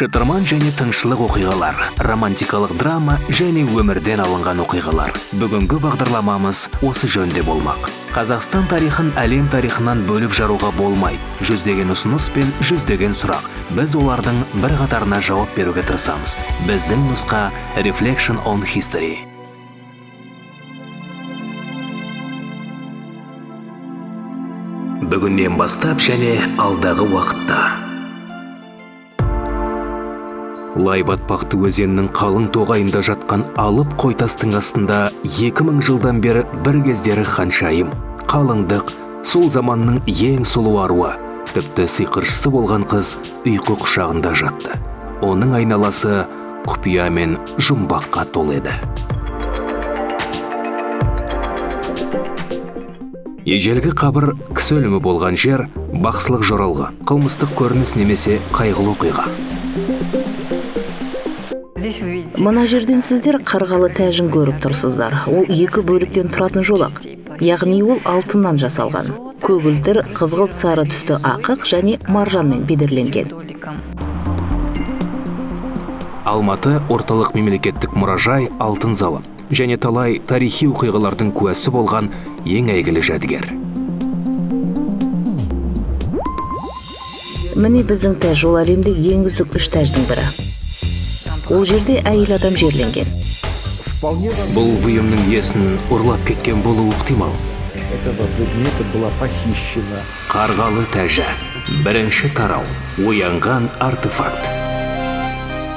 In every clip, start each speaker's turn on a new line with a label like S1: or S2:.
S1: Шытырман және тыңшылық оқиғалар, романтикалық драма және өмірден алынған оқиғалар. Бүгінгі бағдарламамыз осы жөнде болмақ. Қазақстан тарихын әлем тарихынан бөліп жаруға болмай. Жүздеген ұсыныс пен жүздеген сұрақ. Біз олардың бір қатарына жауап беруге тырысамыз. Біздің нұсқа Reflection on History. Бүгіннен бастап және алдағы уақытта. Лай-батпақты өзеннің қалың тоғайында жатқан алып қойтастың астында 2000 жылдан бері бір кездері ханшайым, қалыңдық, сол заманның ең сұлу аруы, тіпті сиқыршысы болған қыз ұйқы құшағында жатты. Оның айналасы құпия мен жұмбаққа толы еді. Ежелгі қабір кісі өлімі болған жер, бақсылық жоралғы, қылмыстық көрініс немесе қайғылы оқиға.
S2: Мына жерден сіздер қарғалы тәжін көріп тұрсыздар. Ол екі бөліктен тұратын жолақ. Яғни ол алтыннан жасалған. Көгілдір, қызғылт сары түсті ақық және маржанмен бедерленген.
S1: Алматы орталық мемлекеттік мұражай алтын залы және талай тарихи оқиғалардың куәсі болған ең әйгілі жәдігер.
S2: Міне біздің тәж ол әлемде ең үздік 3 тәждің бірі. Ол жерде әйел адам жерленген.
S1: Бұл бұйымның иесін ұрлап кеткен болуы ықтимал.
S3: Этого предмета была похищена.
S1: Қарғалы тәжі. Бірінші тарау. Оянған артефакт.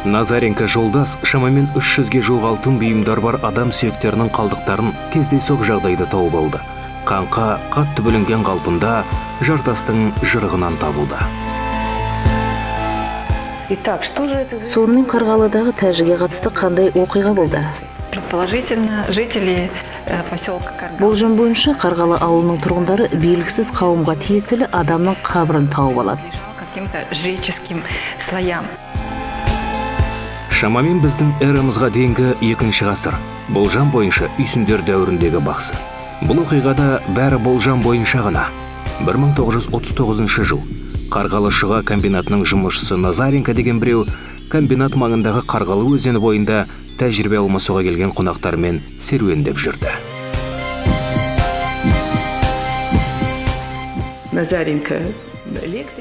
S1: Назаренко жолдас шамамен 300-ге жуық алтын бұйымдар бар адам сүйектерінің қалдықтарын кездейсоқ жағдайда тауып алды. Қаңқа қатты бүлінген қалпында жартастың жырығынан табылды.
S2: Сонымен қарғалыдағы тәжіге қатысты қандай оқиға болды?
S4: Предположительно, жители поселка Каргалы.
S2: Болжам бойынша Қарғалы ауылының тұрғындары белгісіз қауымға тиесілі адамның қабірін тауып алады.
S4: Каким-то жреческим слоям.
S1: Шамамен біздің эрамызға дейінгі 2-ші ғасыр. Болжам бойынша үйсіндер дәуіріндегі бақсы. Бұл оқиғада бәрі болжам бойынша ғана. 1939 жыл. Қарғалы шұға комбинатының жұмысшысы Назаренко деген біреу комбинат маңындағы Қарғалы өзені бойында тәжірибе алмасуға келген қонақтармен серуендеп жүрді.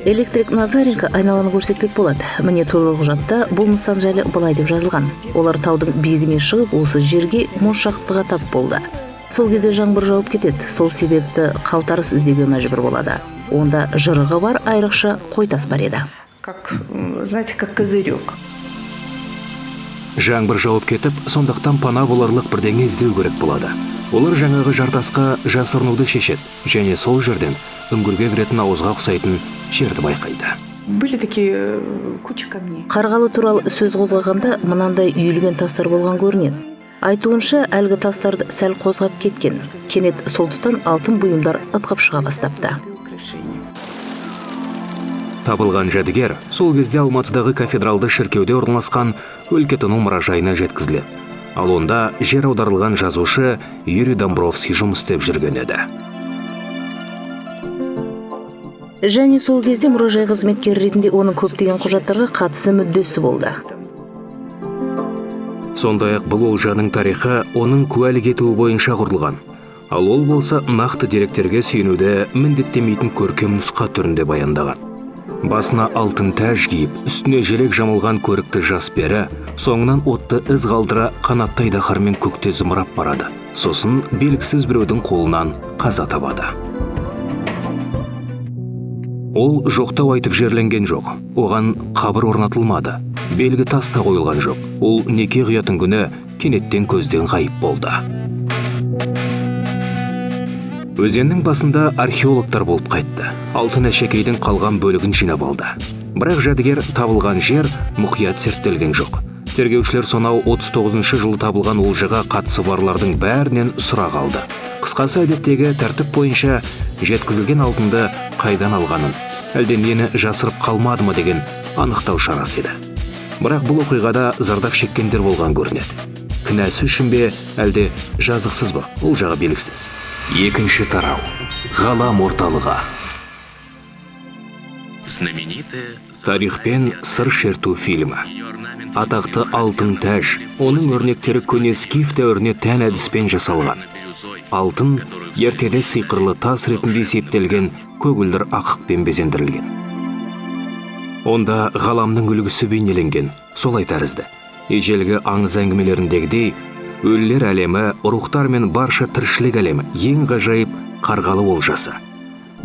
S2: Электрик Назаренко айналаны көрсетпек болады. Міне толық құжатта бұл нысан жайлы былай деп жазылған. Олар таудың биігіне шығып, осы жерге моншақтыға тап болды. Сол кезде жаңбыр жауып кетеді. Сол себепті қалтарыс іздеуге мәжбүр болады. Онда жырығы бар айрықша қойтас бар еді.
S4: Знаете, как козырек.
S1: Жаңбыр жауып кетіп, сондықтан пана боларлық бірдеңе іздеу керек болады. Олар жаңағы жартасқа жасырынуды шешеді, және сол жерден үңгірге кіретін ауызға ұқсайтын жерді байқайды.
S4: Были такие куча камней.
S2: Қарғалы туралы сөз қозғағанда мынандай үйілген тастар болған көрінеді. Айтуынша әлгі тастарды сәл қозғап кеткен. Кенет сол тұстан алтын бұйымдар ытқып шыға бастапты.
S1: Табылған жәдігер сол кезде Алматыдағы кафедралды шіркеуде орналасқан өлкетану мұражайына жеткізіледі. Ал онда жер аударылған жазушы Юрий Домбровский жұмыс істеп жүрген еді.
S2: Және сол кезде мұражай қызметкері ретінде оның көптеген құжаттарға қатысы мүддесі болды.
S1: Сондай-ақ бұл олжаның тарихы оның куәлік етуі бойынша құрылған. Ал ол болса нақты деректерге сүйенуді міндеттемейтін көркем нұсқа түрінде баяндаған. Басына алтын тәж киіп, үстіне желек жамылған көрікті жас пері, соңынан отты із қалдыра қанаттай даһармен көкте зымырап барады. Сосын белгісіз біреудің қолынан қаза табады. Ол жоқтау айтып жерленген жоқ. Оған қабір орнатылмады. Белгі таста қойылған жоқ. Ол неке қиятын күні кенеттен көзден ғайып болды. Өзеннің басында археологтар болып қайтты. Алтын әшекейдің қалған бөлігін жинап алды. Бірақ жәдігер табылған жер мұқият зерттелген жоқ. Тергеушілер сонау 39 жылы табылған олжаға қатысы барлардың бәрінен сұрақ алды. Қысқасы әдеттегі тәртіп бойынша жеткізілген алтынды қайдан алғанын, әлде нені жасырып қалмады ма деген анықтау шарасы еді. Бірақ бұл оқиғада зардап шеккендер болған көрінеді. Кінәсі үшін бе, әлде жазықсыз ба, ол жағы белгісіз. 2-ші тарау. Ғалам орталығы.
S5: Знаменитая
S1: Тарих пен сыр шерту фильмі. Атақты алтын тәж, оның өрнектері көне скиф дәуіріне тән әдіспен жасалған. Алтын ертеде сиқырлы тас ретінде есептелген көгілдір ақықпен безендірілген. Онда ғаламның үлгісі бейнеленген, солай тәрізді. Ежелгі аңыз әңгімелеріндегідей, өлілер әлемі, рухтар мен барша тіршілік әлемі ең ғажайып қарғалы олжасы.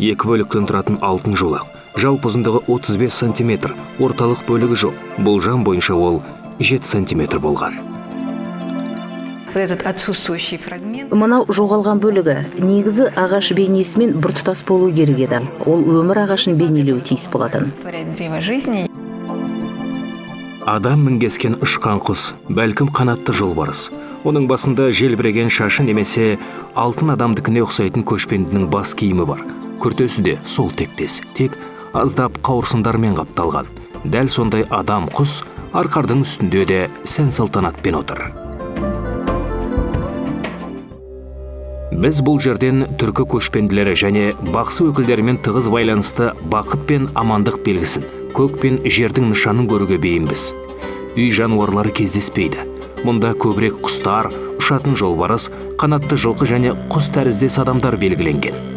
S1: 2 бөліктен тұратын алтын жолақ, жалпы ұзындығы 35 сантиметр, орталық бөлігі жоқ. Болжам бойынша ол 7 сантиметр болған.
S4: Вот этот отсутствующий фрагмент.
S2: Мынау жоғалған бөлігі негізі ағаш бейнесімен біртұтас болу керек еді. Ол өмір ағашын бейнелеуі тиіс болатын.
S4: Творять древо жизни.
S1: Адам мінгескен ұшқан құс, бәлкім қанатты жолбарыс. Оның басында желбіреген шашы немесе алтын адамдікіне ұқсайтын көшпендінің бас киімі бар. Күртесі де сол тектес, тек аздап қауырсындармен қапталған. Дәл сондай адам құс арқардың үстінде де сән салтанатпен отыр. Біз бұл жерден түркі көшпенділері және бақсы өкілдерімен тығыз байланысты бақыт пен амандық белгісін, көк пен жердің нышанын көруге бейінбіз. Үй жануарлары кездеспейді. Мұнда көбірек құстар, ұшатын жолбарыс, қанатты жылқы және құс тәріздес адамдар белгіленген.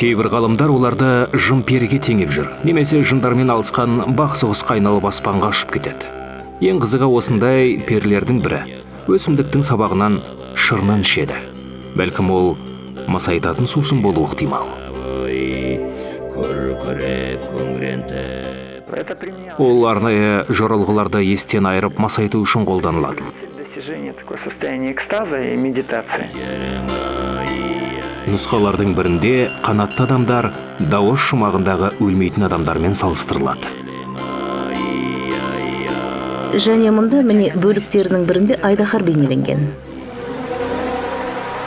S1: Кейбір ғалымдар оларды жын-періге теңеп жүр, немесе жындармен алысқан бақсы-құсқа айналып аспанға ұшып кетеді. Ең қызығы осындай перілердің бірі өсімдіктің сабағынан шырнын ішеді. Бәлкім ол масайтатын сусын болуы ықтимал. Ол арнайы жоралғыларды естен айырып масайту үшін қолданылады.
S5: Достижение такое состояние экстаза и медитации.
S1: Нұсқалардың бірінде қанатты адамдар дауыс шумағындағы өлмейтін адамдармен салыстырылады.
S2: Және мұнда міне бөліктерінің бірінде айдаһар бейнеленген.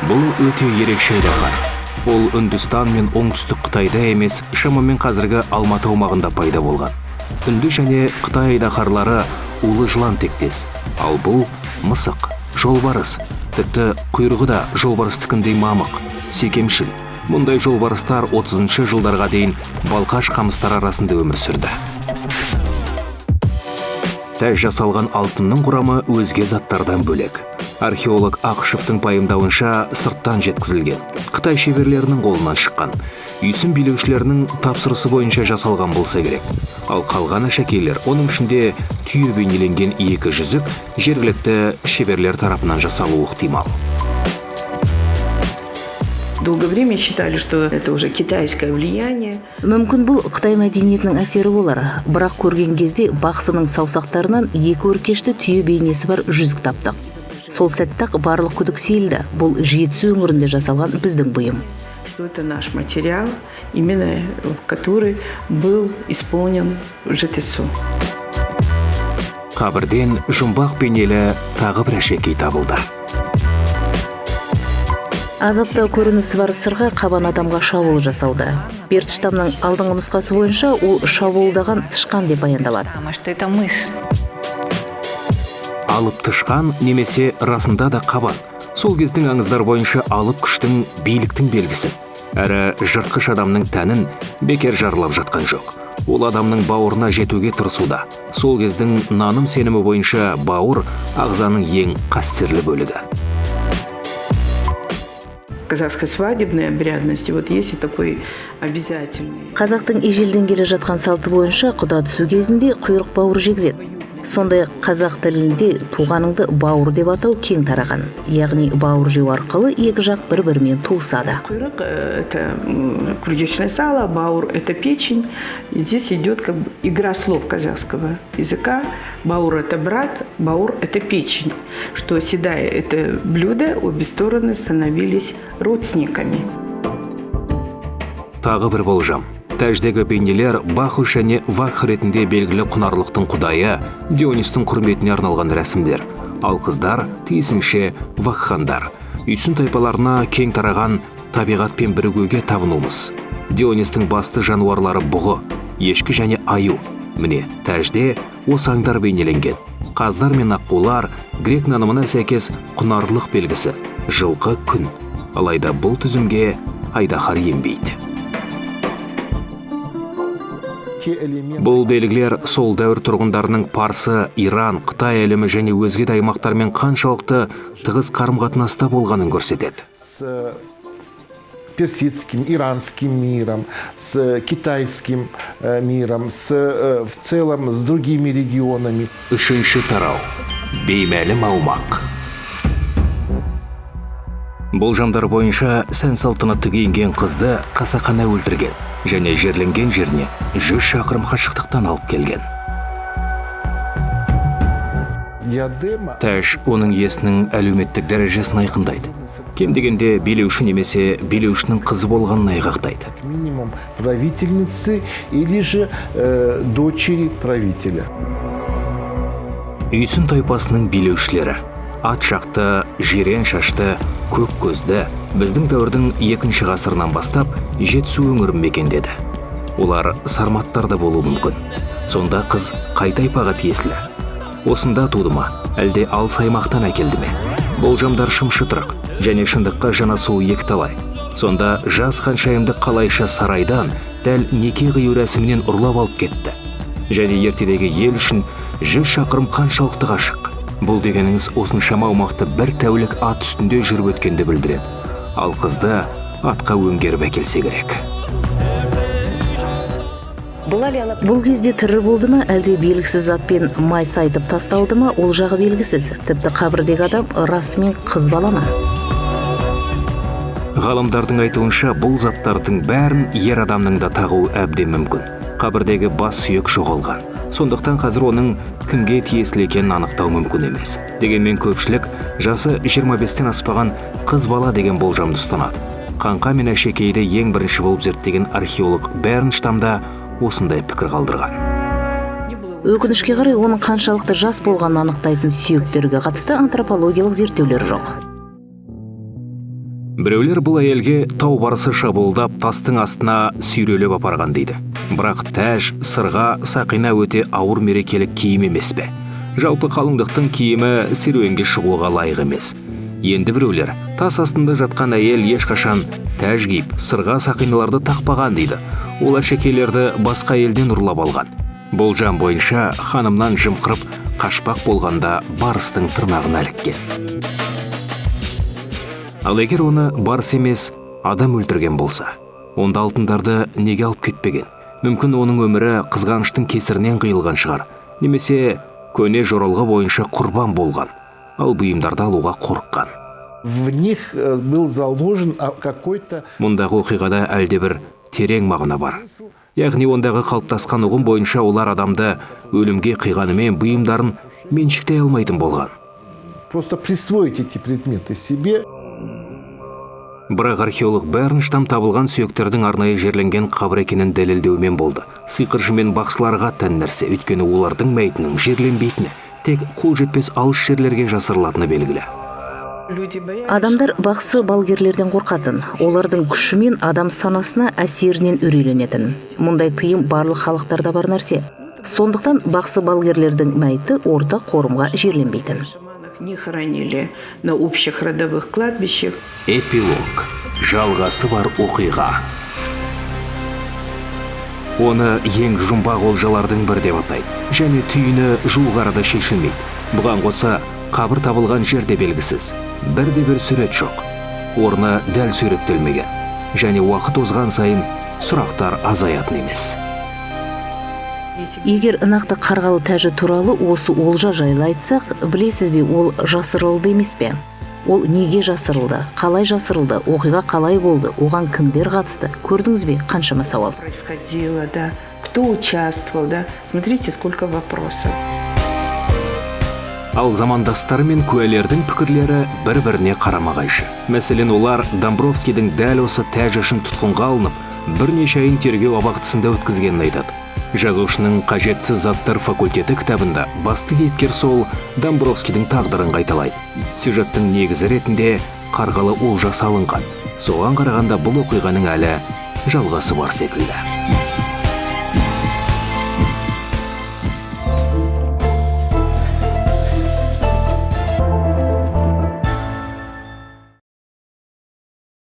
S1: Бұл өте ерекше айдаһар. Ол Үндістан мен оңтүстік Қытайда емес, шамамен қазіргі Алматы аумағында пайда болған. Үнді және Қытай айдаһарлары улы жылан тектес, ал бұл мысық, жолбарыс, тіпті құйрығы да жолбарыстікіндей мамық, секемшіл. Мұндай жолбарыстар 30-шы жылдарға дейін балқаш қамыстар арасында өмір сүрді. Тәж жасалған алтынның құрамы өзге заттардан бөлек. Археолог Ақышевтың пайымдауынша сырттан жеткізілген. Қытай шеберлерінің қолынан шыққан. Үйсін билеушілерінің тапсырысы бойынша жасалған болса керек. Ал қалған әшекейлер, оның ішінде түйе бейнеленген 2 жүзік жергілікті шеберлер тарапынан жасалуы ықтимал.
S6: Долгое время считали, что это уже китайское влияние.
S2: Мүмкін бұл Қытай мәдениетінің әсері болар. Бірақ көрген кезде бақсының саусақтарынан 2 өркешті түйе бейнесі бар жүзік таптық. Сол сәттақ барлық күдік сейілді. Бұл Жетісу өңірінде жасалған біздің бұйым.
S6: Что это наш материал, именно который был исполнен в Жетісу.
S1: Қабірден жұмбақ бейнелі тағы бір әшекей табылды.
S2: Азапта көрінісі бар сырға қабан адамға шабуыл жасауда. Бертштамның алдыңғы нұсқасы бойынша ол шабуылдаған тышқан деп баяндалады.
S4: Что это мышь.
S1: Алып тышқан немесе расында да қабан. Сол кездің аңыздар бойынша алып күштің, биліктің белгісі. Әрі жыртқыш адамның тәнін бекер жарлап жатқан жоқ. Ол адамның бауырына жетуге тырысуда. Сол кездің наным сенімі бойынша бауыр ағзаның ең қастерлі бөлігі.
S6: Казахской свадебной обрядности вот есть такой обязательный.
S2: Қазақтың ежелден келе жатқан салты бойынша құда түсу кезінде құйрық бауыр жегізеді. Сондай қазақ тілінде туғаныңды бауыр деп атау кең тараған. Яғни бауыр жеу арқылы екі жақ бір-бірімен туысады.
S6: Құйрық это курдючное сало, баур это печень. И здесь идет как бы игра слов казахского языка. Баур это брат, баур это печень. Что съедая это блюдо, обе стороны становились родственниками.
S1: Тағы бір болжам. Тәждегі бейнелер Баху және Вах ретінде белгілі құнарлықтың құдайы Дионистің құрметіне арналған рәсімдер. Ал қыздар тиісінше Ваххандар. Үйсін тайпаларына кең тараған табиғатпен бірігуге табынуымыз. Дионистің басты жануарлары бұғы, ешкі және аю. Міне, тәжде осы аңдар бейнеленген. Қаздар мен аққулар грек нанымына сәйкес құнарлық белгісі, жылқы күн. алайда бұл тізімге айдаһар енбейді. Бұл белгілер сол дәуір тұрғындарының Парсы, Иран, Қытай әлемі және өзге де аймақтармен қаншалықты тығыз қарым-қатынаста болғанын көрсетеді.
S3: С персидским, иранским миром, с китайским миром, в целом с другими регионами.
S1: Үшінші тарау. Беймәлім аумақ. Болжамдар бойынша сән салтанатты киінген қызды қасақана өлтірген және жерленген жеріне 100 шақырым қашықтықтан алып келген.
S3: Диадема
S1: Тәж оның иесінің әлеуметтік дәрежесін айқындайды. Кем дегенде билеуші немесе билеушінің қызы болғанын айғақтайды.
S3: как минимум правительницы или же дочери правителя.
S1: Үйсін тайпасының билеушілері ат шақты, жирен шашты, көк көзді біздің дәуірдің 2-ші ғасырынан бастап Жетісу өңірін мекендеді. Олар сарматтар да болуы мүмкін. Сонда қыз қай тайпаға тиесілі? Осында туды ма, әлде алыс аймақтан әкелді ме? Болжамдар шым-шытырық және шындыққа жанасуы екіталай. Сонда жас ханшайымды қалайша сарайдан дәл неке қию рәсімінен ұрлап алып кетті. Және ертедегі ел үшін 100 шақырым қаншалықты қашық. Бұл дегеніңіз осыншама аумақты бір тәулік ат үстінде жүріп өткенді білдіреді. Ал қызды атқа өңгеріп әкелсе керек.
S2: Бұл кезде тірі болды ма, әлде белгісіз затпен май сайтып тасталды ма, ол жағы белгісіз. Тіпті қабірдегі адам расымен қыз бала ма?
S1: Ғалымдардың айтуынша бұл заттардың бәрін ер адамның да тағуы әбден мүмкін. Қабірдегі бас сүйек жоғалған. Сондықтан қазір оның кімге тиесілі екенін анықтау мүмкін емес. Дегенмен көпшілік жасы 25-тен аспаған қыз бала деген болжамды ұстанады. Қаңқа мен әшекейді ең бірінші болып зерттеген археолог Бернштам да осындай пікір қалдырған.
S2: Өкінішке қарай оның қаншалықты жас болғанын анықтайтын сүйектерге қатысты антропологиялық зерттеулер жоқ.
S1: Біреулер бұл әйелге тау барысы шабуылдап тастың астына сүйрелеп апарған дейді. Бірақ тәж, сырға, сақина өте ауыр мерекелік киім емес пе? Жалпы қалыңдықтың киімі серуенге шығуға лайық емес. Енді біреулер тас астында жатқан әйел ешқашан тәж киіп, сырға, сақиналарды тақпаған дейді. Ол әшекейлерді басқа елден ұрлап алған. Болжам бойынша ханымнан жымқырып қашпақ болғанда барыстың тырнағына іліккен. Ал егер оны барыс емес адам өлтірген болса, онда алтындарды неге алып кетпеген? Мүмкін оның өмірі қызғаныштың кесірінен қиылған шығар, немесе көне жоралғы бойынша құрбан болған, ал бұйымдарды алуға қорыққан.
S3: В них был заложен какой-то...
S1: Мұндағы оқиғада әлдебір терең мағына бар. Яғни ондағы қалыптасқан ұғым бойынша олар адамды өлімге қиғанымен бұйымдарын меншіктей алмайтын болған.
S3: Просто присвоить эти предметы себе.
S1: Бірақ археолог Бернштам табылған сүйектердің арнайы жерленген қабір екенін дәлелдеумен болды. Сиқыршы мен бақсыларға тән нәрсе, өйткені олардың мәйітінің жерленбейтіні, тек қол жетпес алыс жерлерге жасырылатыны белгілі.
S2: Адамдар бақсы балгерлерден қорқатын, олардың күші мен адам санасына әсерінен үрейленетін. Мұндай тыйым барлық халықтарда бар нәрсе. Сондықтан бақсы балгерлердің мәйіті ортақ қорымға жерленбейтін.
S6: Не хоронили на общих родовых кладбищах.
S1: Эпилог. Жалғасы бар оқиға. Оны ең жұмбақ олжалардың бірі деп атайды. Және түйіні жуық арада шешілмейді. Бұған қоса қабір табылған жерде белгісіз. Бірде-бір сурет жоқ. Орны дәл суреттелмеген. Және уақыт озған сайын сұрақтар азаятын емес.
S2: Егер нақты қарғалы тәжі туралы осы олжа жайлы айтсақ, білесіз бе, ол жасырылды емес пе? Ол неге жасырылды? Қалай жасырылды? Оқиға қалай болды? Оған кімдер қатысты? Көрдіңіз бе? Қаншама сауал.
S6: Происходило, да. Кто участвовал, да? Смотрите, сколько вопросов.
S1: Ал замандастары мен куәлердің пікірлері бір-біріне қарама-қайшы. Мәселен, олар Домбровскийдің дәл осы тәж үшін тұтқынға алынып, бірнеше айын тергеу абақтысында өткізгенін айтады. Жазушының қажетсіз заттар факультеті кітабында басты кейіпкер сол Домбровскийдің тағдырын қайталайды. Сюжеттің негізі ретінде қарғалы олжа салынған. Соған қарағанда бұл оқиғаның әлі жалғасы бар секілді.